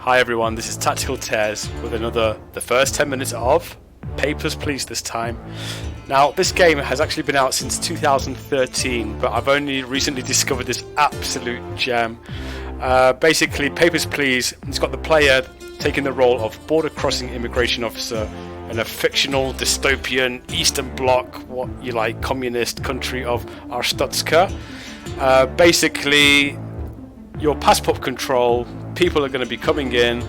Hi everyone, this is Tactical Tears with another, the first 10 minutes of Papers, Please this time. Now, this game has actually been out since 2013, but I've only recently discovered this absolute gem. Basically, Papers, Please, it's got the player taking the role of border crossing immigration officer in a fictional dystopian Eastern Bloc, what you like, communist country of Arstotzka. Basically, your passport control, people are going to be coming in,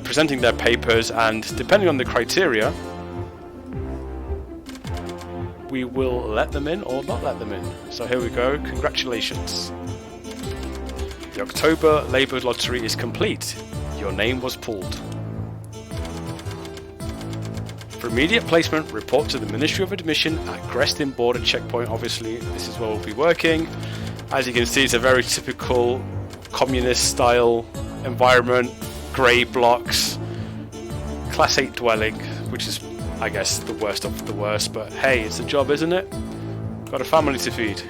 presenting their papers, and depending on the criteria, we will let them in or not let them in. So here we go, congratulations. The October Labour Lottery is complete. Your name was pulled. For immediate placement, report to the Ministry of Admission at Grestin Border Checkpoint. Obviously, this is where we'll be working. As you can see, it's a very typical communist style environment, grey blocks, class 8 dwelling, which is, I guess, the worst of the worst, but hey, it's a job, isn't it? Got a family to feed.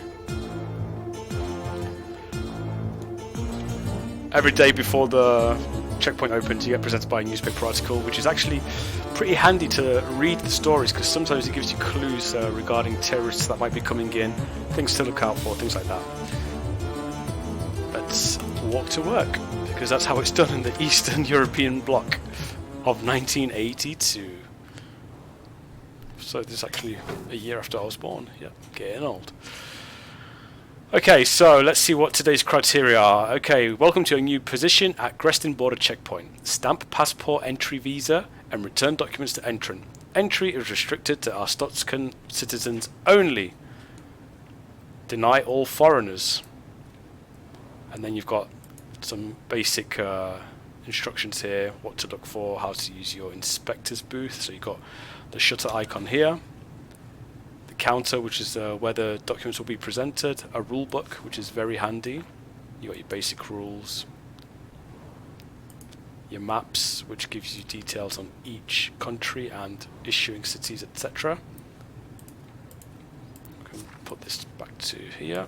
Every day before the checkpoint opens, you get presented by a newspaper article, which is actually pretty handy to read the stories, because sometimes it gives you clues regarding terrorists that might be coming in, things to look out for, things like that. Let's walk to work, because that's how it's done in the Eastern European Bloc of 1982. So this is actually a year after I was born. Yep, getting old. Okay, so let's see what today's criteria are. Okay, welcome to a new position at Grestin Border Checkpoint. Stamp passport entry visa and return documents to entrant. Entry is restricted to Arstotzkan citizens only. Deny all foreigners. And then you've got some basic instructions here, what to look for, how to use your inspector's booth. So you've got the shutter icon here, the counter, which is where the documents will be presented, a rule book, which is very handy. You got your basic rules, your maps, which gives you details on each country and issuing cities, etc. Can put this back to here.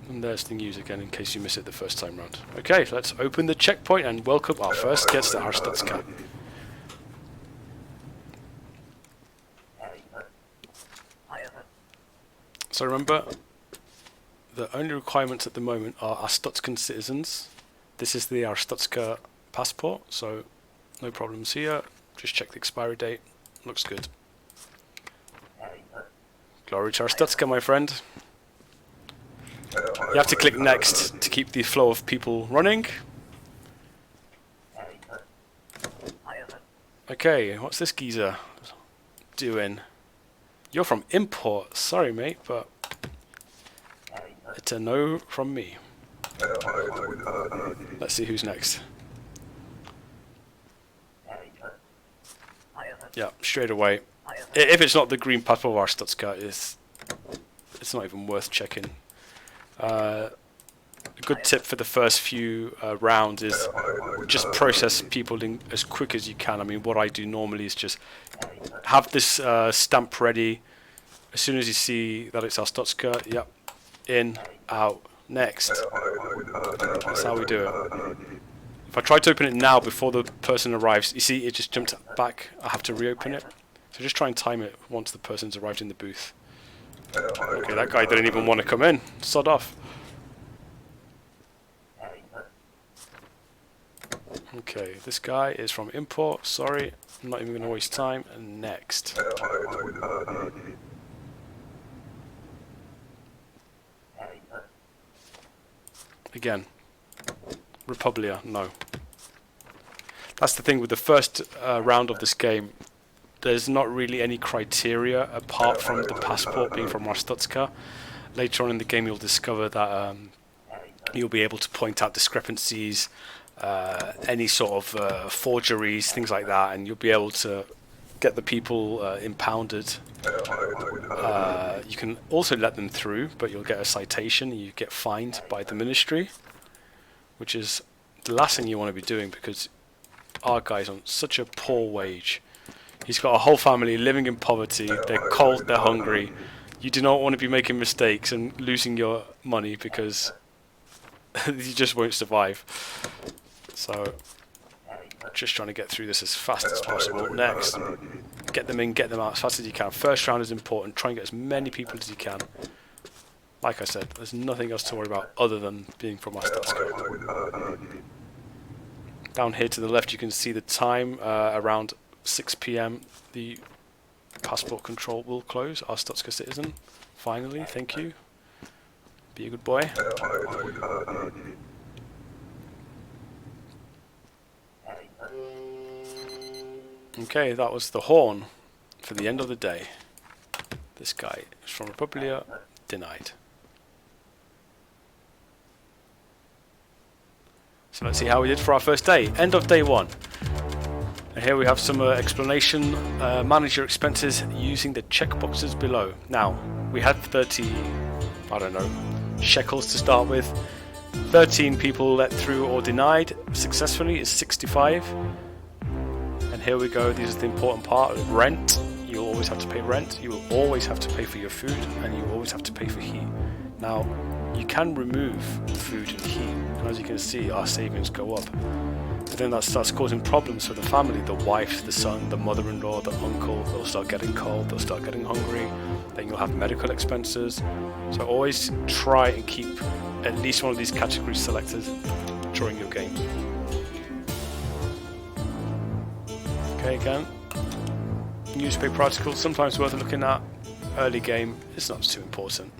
And there's the news again in case you miss it the first time round. Okay, let's open the checkpoint and welcome our first guest to Arstotzka. So remember, the only requirements at the moment are Arstotzkan citizens. This is the Arstotzka passport, so no problems here. Just check the expiry date. Looks good. Glory to Arstotzka, my friend. You have to click next to keep the flow of people running. Okay, what's this geezer doing? You're from import. Sorry, mate, but it's a no from me. Let's see who's next. Yeah, straight away. If it's not the green passport of Arstotzka, it's not even worth checking. A good tip for the first few rounds is just process people in as quick as you can. I mean, what I do normally is just have this stamp ready. As soon as you see that it's Arstotzka, yep, in, out, next. That's how we do it. If I try to open it now before the person arrives, you see it just jumped back. I have to reopen it. So just try and time it once the person's arrived in the booth. Okay, that guy didn't even want to come in. Sod off. Okay, this guy is from import. Sorry, I'm not even going to waste time. And next. Again. Republia, no. That's the thing with the first round of this game. There's not really any criteria apart from the passport being from Arstotzka. Later on in the game you'll discover that you'll be able to point out discrepancies, any sort of forgeries, things like that, and you'll be able to get the people impounded. You can also let them through, but you'll get a citation, you get fined by the ministry, which is the last thing you want to be doing because our guy's on such a poor wage. He's got a whole family living in poverty, they're cold, they're hungry. You do not want to be making mistakes and losing your money because you just won't survive. So, just trying to get through this as fast as possible. Next, get them in, get them out as fast as you can. First round is important. Try and get as many people as you can. Like I said, there's nothing else to worry about other than being from our stats code. Down here to the left, you can see the time. Around 6 PM, the passport control will close. Our Stutska citizen. Finally, thank you. Be a good boy. Okay, that was the horn for the end of the day. This guy is from Republia, denied. So let's see how we did for our first day. End of day 1. And here we have some explanation. Manage your expenses using the checkboxes below. Now, we had 30, I don't know, shekels to start with. 13 people let through or denied successfully is 65. And here we go, this is the important part. Rent, you'll always have to pay rent. You will always have to pay for your food, and you always have to pay for heat. Now, you can remove food and heat, and as you can see, our savings go up. But then that starts causing problems for the family, the wife, the son, the mother-in-law, the uncle. They'll start getting cold, they'll start getting hungry, then you'll have medical expenses. So always try and keep at least one of these categories selected during your game. Okay, again, newspaper articles, sometimes worth looking at. Early game, it's not too important.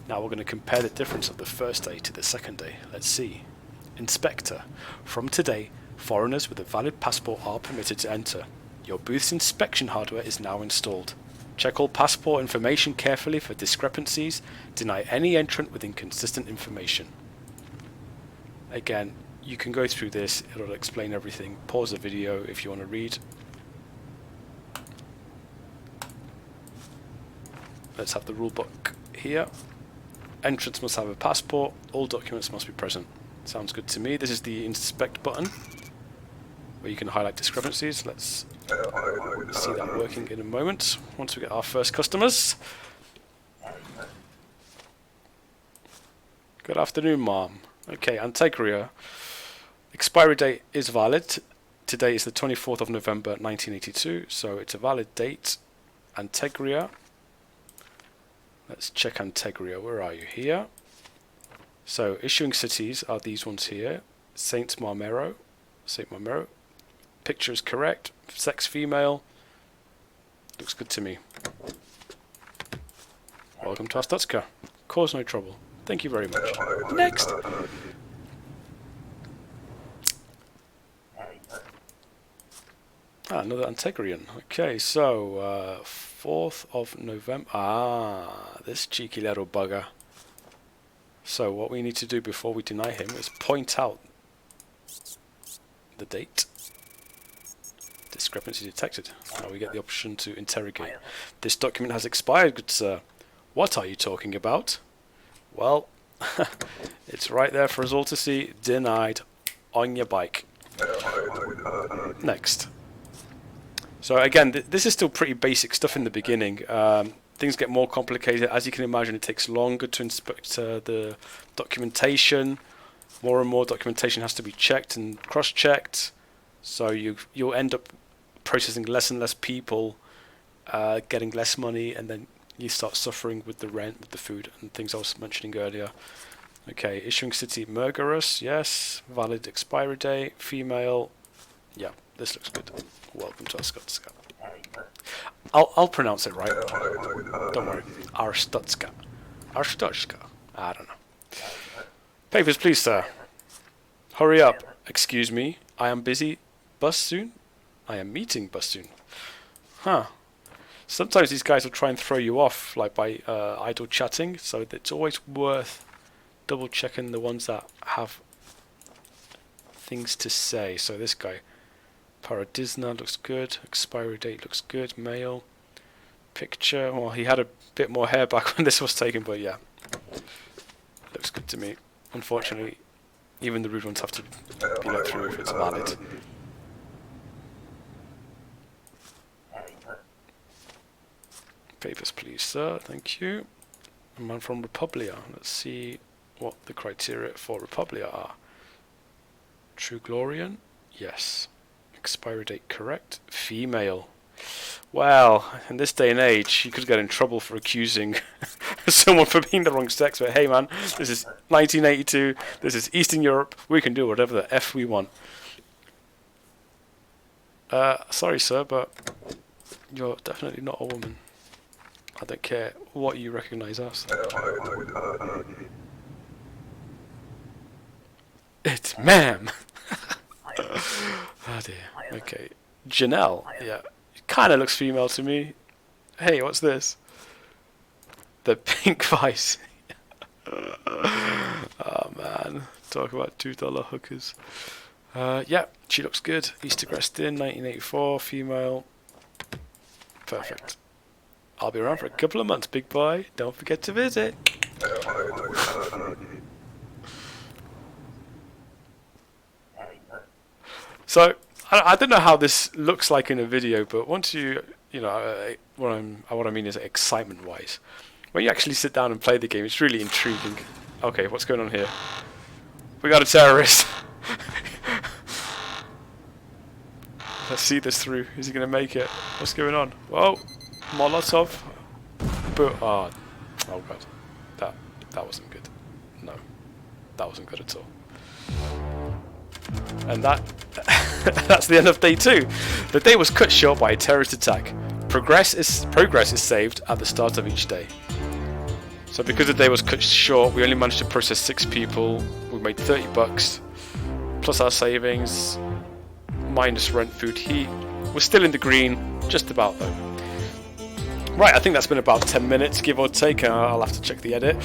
Now we're going to compare the difference of the first day to the second day. Let's see. Inspector. From today, foreigners with a valid passport are permitted to enter. Your booth's inspection hardware is now installed. Check all passport information carefully for discrepancies. Deny any entrant with inconsistent information. Again, you can go through this, it'll explain everything. Pause the video if you want to read. Let's have the rulebook here. Entrants must have a passport. All documents must be present. Sounds good to me. This is the inspect button where you can highlight discrepancies. Let's see that working in a moment once we get our first customers. Good afternoon, ma'am. Okay, Antegria. Expiry date is valid. Today is the 24th of November 1982, so it's a valid date. Antegria. Let's check Antegria. Where are you? Here. So issuing cities are these ones here. Saint Marmero. Picture is correct. Sex female. Looks good to me. Welcome to Astutska. Cause no trouble. Thank you very much. Next. Another Antegrian. Okay, so 4th of November. This cheeky little bugger. So what we need to do before we deny him is point out the date. Discrepancy detected. Now we get the option to interrogate. This document has expired, good sir. What are you talking about? Well, it's right there for us all to see. Denied. On your bike. Next. So again, this is still pretty basic stuff in the beginning. Things get more complicated. As you can imagine, it takes longer to inspect the documentation. More and more documentation has to be checked and cross-checked. So you'll end up processing less and less people, getting less money, and then you start suffering with the rent, with the food, and things I was mentioning earlier. Okay, issuing city Murgarus, yes. Valid expiry date, female. Yeah, this looks good. Welcome to Astutska. I'll pronounce it right. Don't worry. Astutska. Astutska. I don't know. Papers, please, sir. Hurry up. Excuse me. I am busy. Bus soon? I am meeting bus soon. Huh. Sometimes these guys will try and throw you off, like by idle chatting, so it's always worth double checking the ones that have things to say. So this guy, Paradisna, looks good. Expiry date looks good. Male. Picture. Well, he had a bit more hair back when this was taken, but yeah. Looks good to me. Unfortunately, even the rude ones have to be let through if it's valid. Papers, please, sir. Thank you. A man from Republia. Let's see. what the criteria for Republia are. True Glorian? Yes. Expiry date correct. Female. Well, in this day and age, you could get in trouble for accusing someone for being the wrong sex, but hey man, this is 1982, this is Eastern Europe, we can do whatever the F we want. Sorry sir, but you're definitely not a woman. I don't care what you recognise us. It's ma'am! Oh dear, okay. Janelle, yeah. Kind of looks female to me. Hey, what's this? The pink vice. Oh man, talk about $2 hookers. Yeah, she looks good. East Agrestin, 1984, female. Perfect. I'll be around for a couple of months, big boy. Don't forget to visit. So, I don't know how this looks like in a video, but once you know, what I mean is excitement-wise. When you actually sit down and play the game, it's really intriguing. Okay, what's going on here? We got a terrorist. Let's see this through. Is he going to make it? What's going on? Whoa, Molotov. Oh god, that wasn't good. No, that wasn't good at all. And that's the end of day 2. The day was cut short by a terrorist attack. Progress is saved at the start of each day. So because the day was cut short, we only managed to process 6 people. We made $30 plus our savings, minus rent, food, heat. We're still in the green, just about though. Right, I think that's been about 10 minutes, give or take. I'll have to check the edit.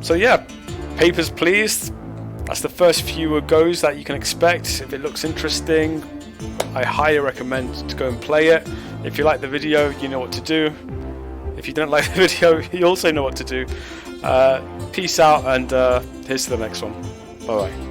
So yeah, papers please. That's the first few goes that you can expect. If it looks interesting, I highly recommend to go and play it. If you like the video, you know what to do. If you don't like the video, you also know what to do. Peace out, and here's to the next one. Bye bye.